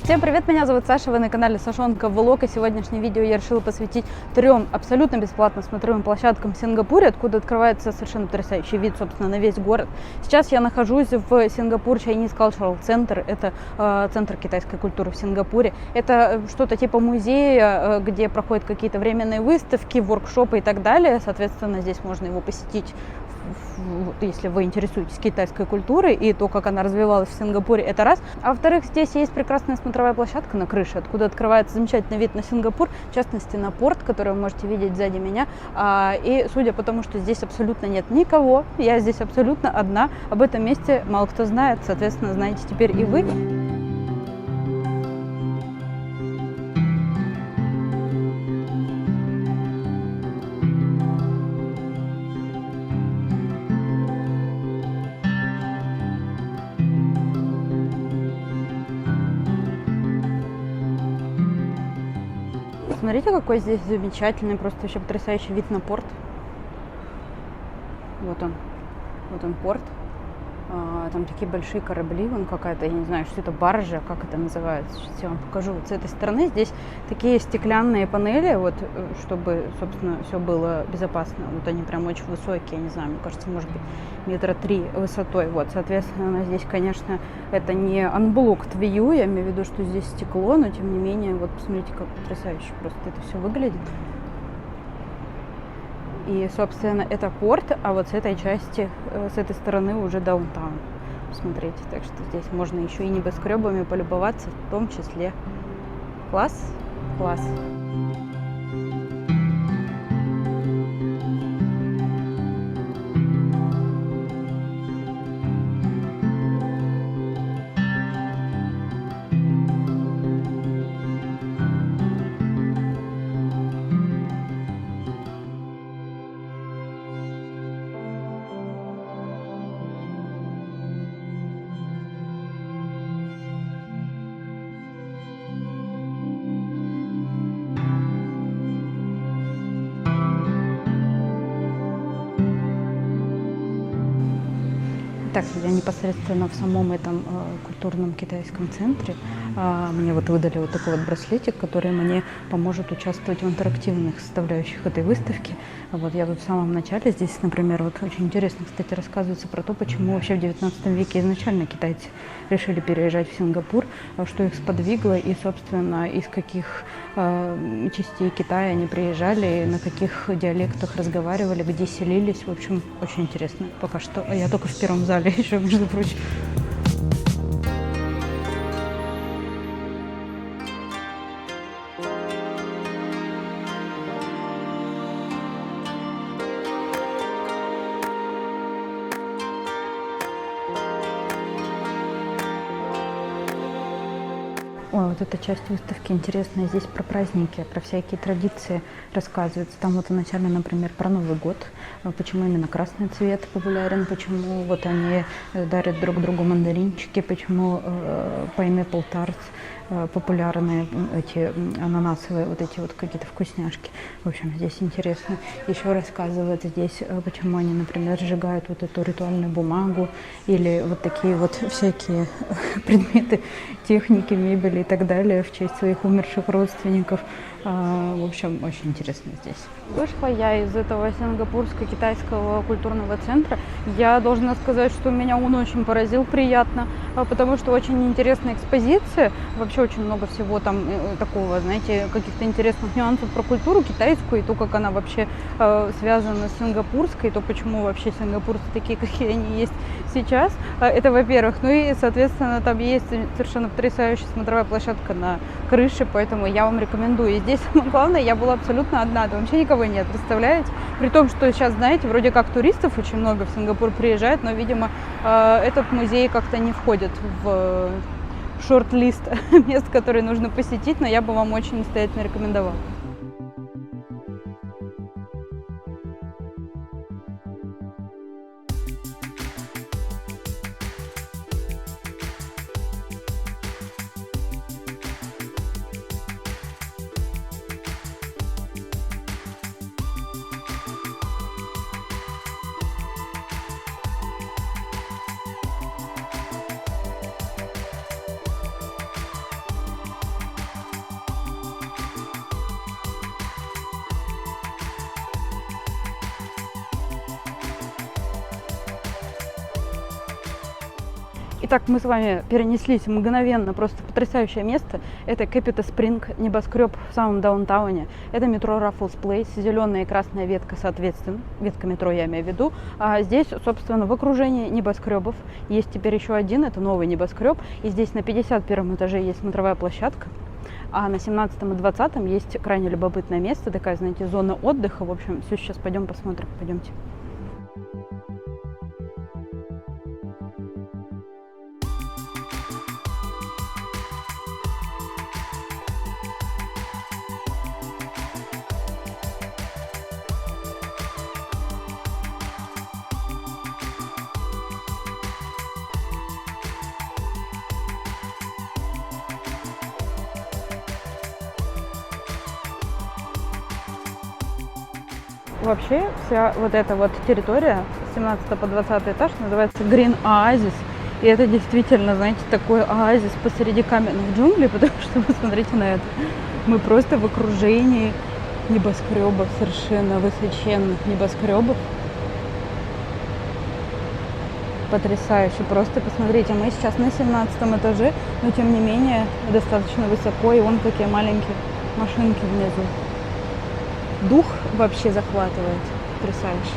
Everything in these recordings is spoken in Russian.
Всем привет, меня зовут Саша, вы на канале Сашонка Влог, и сегодняшнее видео я решила посвятить 3 абсолютно бесплатно смотровым площадкам в Сингапуре, откуда открывается совершенно потрясающий вид, собственно, на весь город. Сейчас я нахожусь в Сингапур Chinese Cultural Center, это центр китайской культуры в Сингапуре. Это что-то типа музея, где проходят какие-то временные выставки, воркшопы и так далее. Соответственно, здесь можно его посетить, если вы интересуетесь китайской культурой и то, как она развивалась в Сингапуре, это раз. А во-вторых, здесь есть прекрасная смотровая площадка на крыше, откуда открывается замечательный вид на Сингапур, в частности на порт, который вы можете видеть сзади меня. И судя по тому, что здесь абсолютно нет никого, я здесь абсолютно одна, об этом месте мало кто знает, соответственно, знаете теперь и вы. Смотрите, какой здесь замечательный, просто вообще потрясающий вид на порт. Вот он порт. Там такие большие корабли, вон какая-то, я не знаю, что это, баржа, как это называется. Сейчас я вам покажу. Вот с этой стороны здесь такие стеклянные панели, вот, чтобы, собственно, все было безопасно. Вот они прям очень высокие, я не знаю, мне кажется, может быть, 3 метра высотой. Вот, соответственно, здесь, конечно, это не unblocked view, я имею в виду, что здесь стекло, но тем не менее, вот посмотрите, как потрясающе просто это все выглядит. И, собственно, это порт, а вот с этой части, с этой стороны уже даунтаун. Посмотрите, так что здесь можно еще и небоскребами полюбоваться, в том числе. Класс, класс. Так, я непосредственно в самом этом культурном китайском центре. Мне вот выдали вот такой вот браслетик, который мне поможет участвовать в интерактивных составляющих этой выставки. Вот я тут в самом начале, здесь, например, вот очень интересно, кстати, рассказывается про то, почему вообще в 19 веке изначально китайцы решили переезжать в Сингапур, что их сподвигло и, собственно, из каких частей Китая они приезжали, на каких диалектах разговаривали, где селились. В общем, очень интересно пока что. Я только в первом зале еще, между прочим. Ой, вот эта часть выставки интересная. Здесь про праздники, про всякие традиции рассказывается. Там вот вначале, например, про Новый год, почему именно красный цвет популярен, почему вот они дарят друг другу мандаринчики, почему pineapple tarts популярны, эти ананасовые, вот эти вот какие-то вкусняшки. В общем, здесь интересно. Еще рассказывают здесь, почему они, например, сжигают вот эту ритуальную бумагу или вот такие вот всякие предметы техники, мебели и так далее в честь своих умерших родственников. В общем, очень интересно здесь. Вышла я из этого сингапурско-китайского культурного центра. Я должна сказать, что меня он очень поразил приятно, потому что очень интересная экспозиция. Вообще очень много всего там такого, знаете, каких-то интересных нюансов про культуру китайскую и то, как она вообще связана с сингапурской, и то, почему вообще сингапурцы такие, какие они есть сейчас. Это, во-первых. Ну и, соответственно, там есть совершенно потрясающая смотровая площадка на крыше, поэтому я вам рекомендую. И здесь самое главное, я была абсолютно одна, там вообще никого нет, представляете? При том, что сейчас, знаете, вроде как туристов очень много в Сингапур приезжает, но, видимо, этот музей как-то не входит в шорт-лист мест, которые нужно посетить, но я бы вам очень настоятельно рекомендовала. Итак, мы с вами перенеслись мгновенно, просто потрясающее место. Это Capita Spring, небоскреб в самом даунтауне. Это метро Raffles Place, зеленая и красная ветка, соответственно. Ветка метро я имею в виду. А здесь, собственно, в окружении небоскребов есть теперь еще один, это новый небоскреб. И здесь на 51 этаже есть смотровая площадка. А на 17 и 20 есть крайне любопытное место, такая, знаете, зона отдыха. В общем, все сейчас пойдем посмотрим. Пойдемте. Вообще вся вот эта вот территория с 17 по 20 этаж называется Green Oasis. И это действительно, знаете, такой оазис посреди каменных джунглей, потому что, посмотрите на это, мы просто в окружении небоскребов, совершенно высоченных небоскребов. Потрясающе, просто посмотрите, мы сейчас на 17 этаже, но тем не менее достаточно высоко, и вон какие маленькие машинки внизу. Дух вообще захватывает. Потрясающе.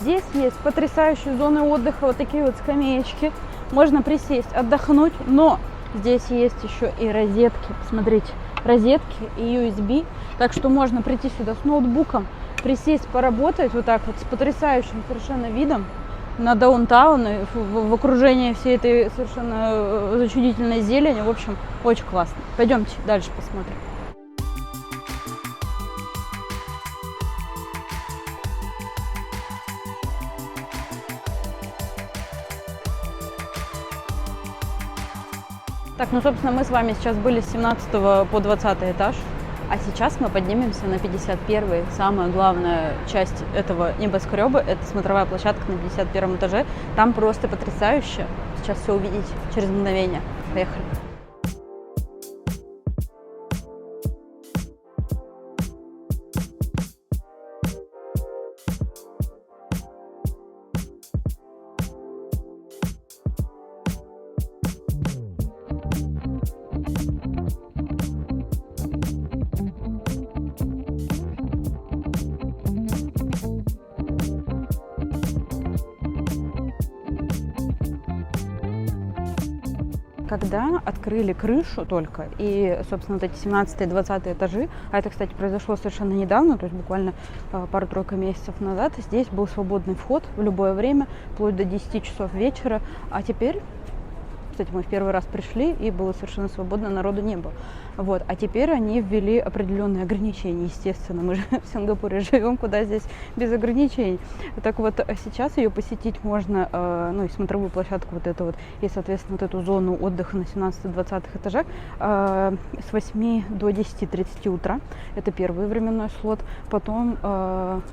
Здесь есть потрясающие зоны отдыха, вот такие вот скамеечки. Можно присесть, отдохнуть, но здесь есть еще и розетки. Посмотрите, розетки и USB. Так что можно прийти сюда с ноутбуком, присесть, поработать вот так вот с потрясающим совершенно видом на даунтаун, в окружении всей этой совершенно зачудительной зелени. В общем, очень классно. Пойдемте дальше посмотрим. Так, ну, собственно, мы с вами сейчас были с 17 по 20 этаж, а сейчас мы поднимемся на 51-й. Самая главная часть этого небоскреба – это смотровая площадка на 51 этаже. Там просто потрясающе. Сейчас все увидите через мгновение. Поехали. Когда открыли крышу только, и, собственно, вот эти 17 и 20 этажи, а это, кстати, произошло совершенно недавно, то есть буквально пару-тройку месяцев назад, здесь был свободный вход в любое время, вплоть до 10 часов вечера, а теперь, кстати, мы в первый раз пришли, и было совершенно свободно, народу не было. Вот. А теперь они ввели определенные ограничения, естественно. Мы же в Сингапуре живем, куда здесь без ограничений. Так вот, сейчас ее посетить можно, ну, и смотровую площадку вот эту вот, и, соответственно, вот эту зону отдыха на 17-20 этажах с 8 до 10:30 утра. Это первый временной слот. Потом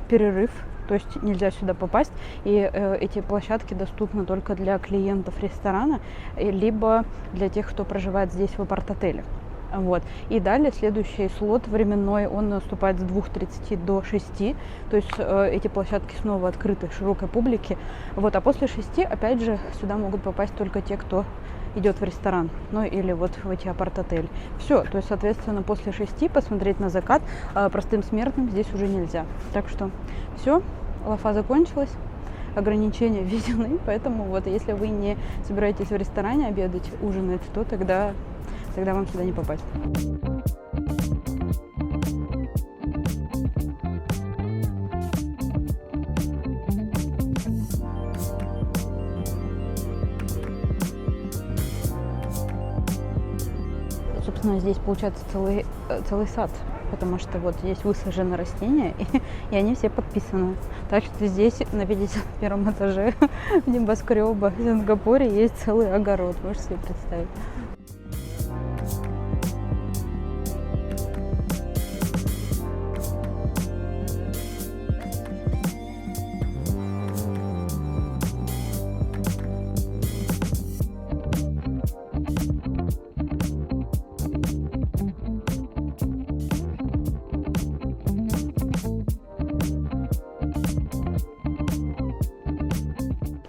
перерыв. То есть нельзя сюда попасть, и эти площадки доступны только для клиентов ресторана, либо для тех, кто проживает здесь в апарт-отеле. Вот. И далее следующий слот временной, он наступает с 2:30 до 6, то есть эти площадки снова открыты широкой публике. Вот. А после 6, опять же, сюда могут попасть только те, кто идет в ресторан, ну или вот в эти апарт-отели. Все, то есть, соответственно, после 6 посмотреть на закат простым смертным здесь уже нельзя. Так что все, лафа закончилась, ограничения введены, поэтому вот если вы не собираетесь в ресторане обедать, ужинать, то тогда вам сюда не попасть. Собственно, здесь получается целый сад. потому что вот здесь высажены растения, и они все подписаны. Так что здесь на 51 этаже небоскреба в Сингапуре есть целый огород, можете себе представить.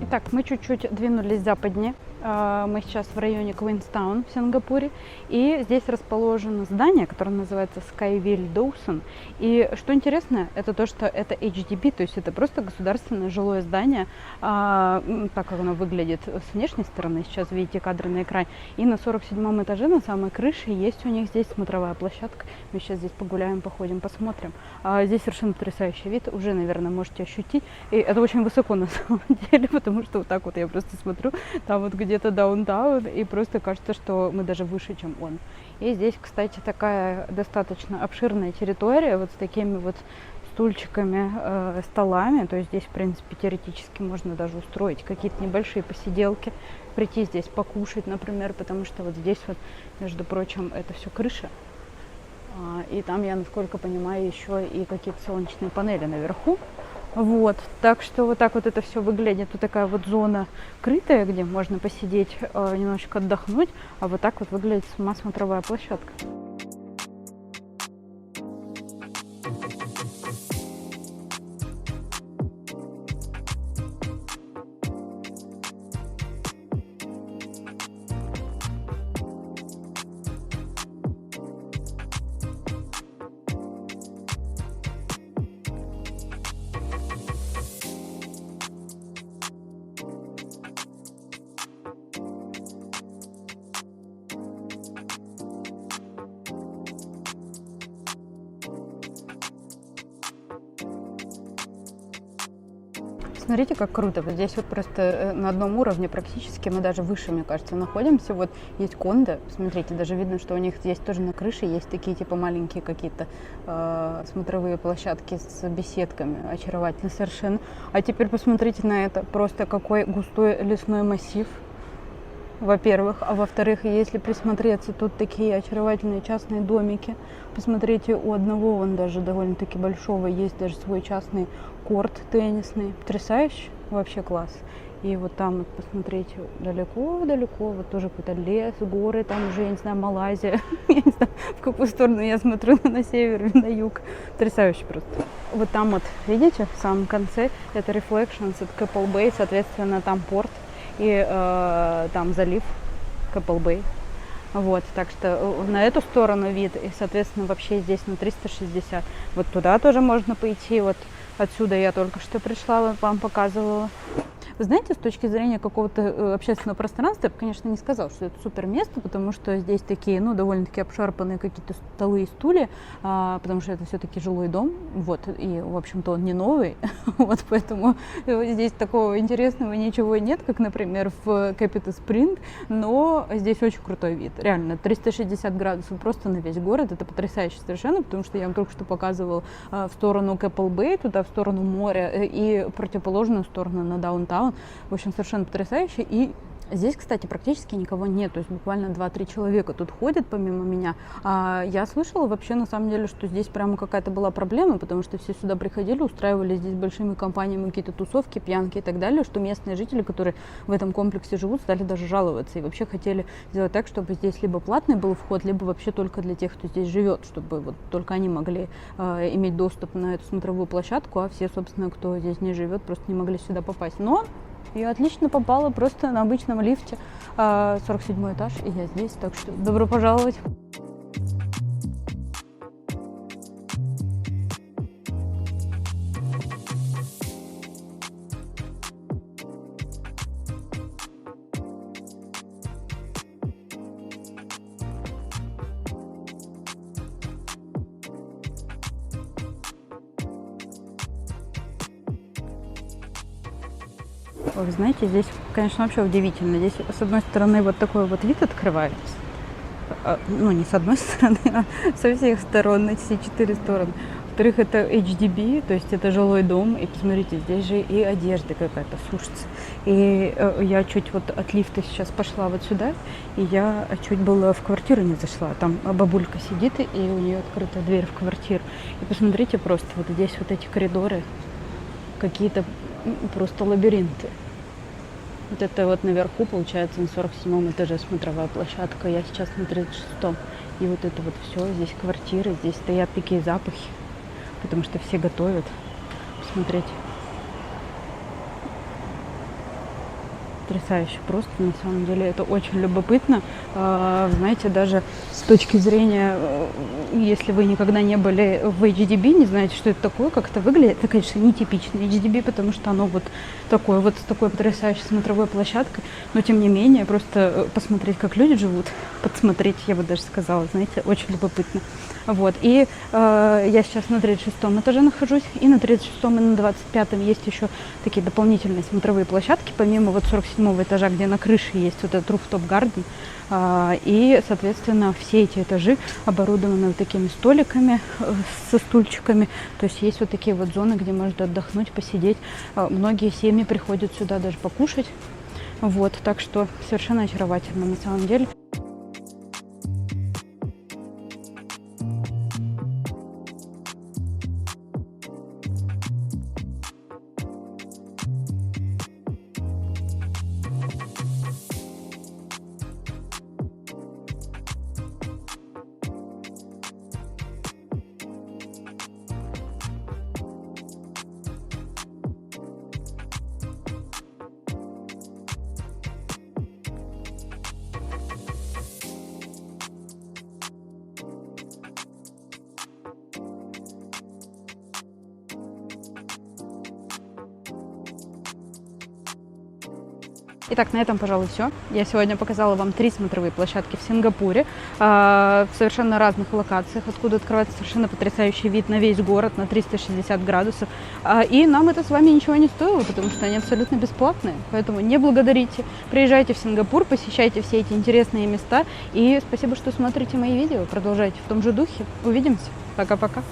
Итак, мы чуть-чуть двинулись западнее. Мы сейчас в районе Квинстаун в Сингапуре. И здесь расположено здание, которое называется Skyville Dawson. И что интересно, это то, что это HDB, то есть это просто государственное жилое здание, так как оно выглядит с внешней стороны. Сейчас видите кадры на экране. И на 47 этаже, на самой крыше, есть у них здесь смотровая площадка. Мы сейчас здесь погуляем, походим, посмотрим. Здесь совершенно потрясающий вид, уже, наверное, можете ощутить. И это очень высоко на самом деле, потому что вот так вот я просто смотрю, там вот где-то даунтаун, и просто кажется, что мы даже выше, чем он. И здесь, кстати, такая достаточно обширная территория, вот с такими вот стульчиками, столами. То есть здесь, в принципе, теоретически можно даже устроить какие-то небольшие посиделки, прийти здесь покушать, например, потому что вот здесь вот, между прочим, это все крыша. И там, я насколько понимаю, еще и какие-то солнечные панели наверху. Вот, так что вот так вот это все выглядит. Тут такая вот зона крытая, где можно посидеть, немножечко отдохнуть, а вот так вот выглядит сама смотровая площадка. Смотрите, как круто. Вот здесь вот просто на одном уровне практически, мы даже выше, мне кажется, находимся. Вот есть кондо. Смотрите, даже видно, что у них здесь тоже на крыше есть такие типа маленькие какие-то смотровые площадки с беседками. Очаровательно совершенно. А теперь посмотрите на это. Просто какой густой лесной массив. Во-первых. А во-вторых, если присмотреться, тут такие очаровательные частные домики. Посмотрите, у одного, он даже довольно-таки большого, есть даже свой частный корт теннисный. Потрясающе, вообще класс. И вот там, вот, посмотрите, далеко-далеко, вот тоже какой-то лес, горы, там уже, я не знаю, Малайзия. Я не знаю, в какую сторону я смотрю, на север или на юг. Потрясающе просто. Вот там вот, видите, в самом конце, это Reflections, это Keppel Bay, соответственно, там порт. И там залив Keppel Bay. Вот, так что на эту сторону вид, и, соответственно, вообще здесь на 360. Вот туда тоже можно пойти. Вот отсюда я только что пришла, вам показывала. Вы знаете, с точки зрения какого-то общественного пространства, я бы, конечно, не сказала, что это супер место, потому что здесь такие, ну, довольно-таки обшарпанные какие-то столы и стулья, потому что это все-таки жилой дом, вот, и, в общем-то, он не новый, вот, поэтому здесь такого интересного ничего нет, как, например, в Capital Spring, но здесь очень крутой вид, реально, 360 градусов просто на весь город, это потрясающе совершенно, потому что я вам только что показывала в сторону Keppel Bay, туда, в сторону моря, и противоположную сторону на даунтаун. В общем, совершенно потрясающе. И здесь, кстати, практически никого нет. То есть буквально 2-3 человека тут ходят помимо меня. Я слышала вообще, на самом деле, что здесь прямо какая-то была проблема, потому что все сюда приходили, устраивали здесь большими компаниями какие-то тусовки, пьянки и так далее, что местные жители, которые в этом комплексе живут, стали даже жаловаться. И вообще хотели сделать так, чтобы здесь либо платный был вход, либо вообще только для тех, кто здесь живет, чтобы вот только они могли иметь доступ на эту смотровую площадку, а все, собственно, кто здесь не живет, просто не могли сюда попасть. Но я отлично попала просто на обычном лифте, 47 этаж, и я здесь, так что добро пожаловать. Вы знаете, здесь, конечно, вообще удивительно. Здесь, с одной стороны, вот такой вот вид открывается. ну не с одной стороны, а со всех сторон, на все 4 стороны. Во-вторых, это HDB, то есть это жилой дом, и посмотрите, здесь же и одежда какая-то сушится. И я чуть вот от лифта сейчас пошла вот сюда, и я чуть было в квартиру не зашла. Там бабулька сидит, и у нее открыта дверь в квартиру. И посмотрите просто, вот здесь вот эти коридоры, какие-то просто лабиринты. Вот это вот наверху, получается, на 47 этаже смотровая площадка, я сейчас на 36-м. И вот это вот все, здесь квартиры, здесь стоят такие запахи, потому что все готовят. Посмотрите. Потрясающе просто, на самом деле, это очень любопытно. Знаете, даже с точки зрения, если вы никогда не были в HDB, не знаете, что это такое, как это выглядит, это, конечно, нетипичный HDB, потому что оно вот с такой потрясающей смотровой площадкой, но тем не менее, просто посмотреть, как люди живут, подсмотреть, я бы даже сказала, знаете, очень любопытно. Вот, и я сейчас на 36-м этаже нахожусь, и на 36-м и на 25-м есть еще такие дополнительные смотровые площадки, помимо вот 47-го этажа, где на крыше есть вот этот rooftop garden, и, соответственно, все эти этажи оборудованы вот такими столиками со стульчиками, то есть есть вот такие вот зоны, где можно отдохнуть, посидеть, многие семьи приходят сюда даже покушать, вот, так что совершенно очаровательно на самом деле. Итак, на этом, пожалуй, все. Я сегодня показала вам 3 смотровые площадки в Сингапуре, в совершенно разных локациях, откуда открывается совершенно потрясающий вид на весь город, на 360 градусов. И нам это с вами ничего не стоило, потому что они абсолютно бесплатные. Поэтому не благодарите. Приезжайте в Сингапур, посещайте все эти интересные места. И спасибо, что смотрите мои видео. Продолжайте в том же духе. Увидимся. Пока-пока.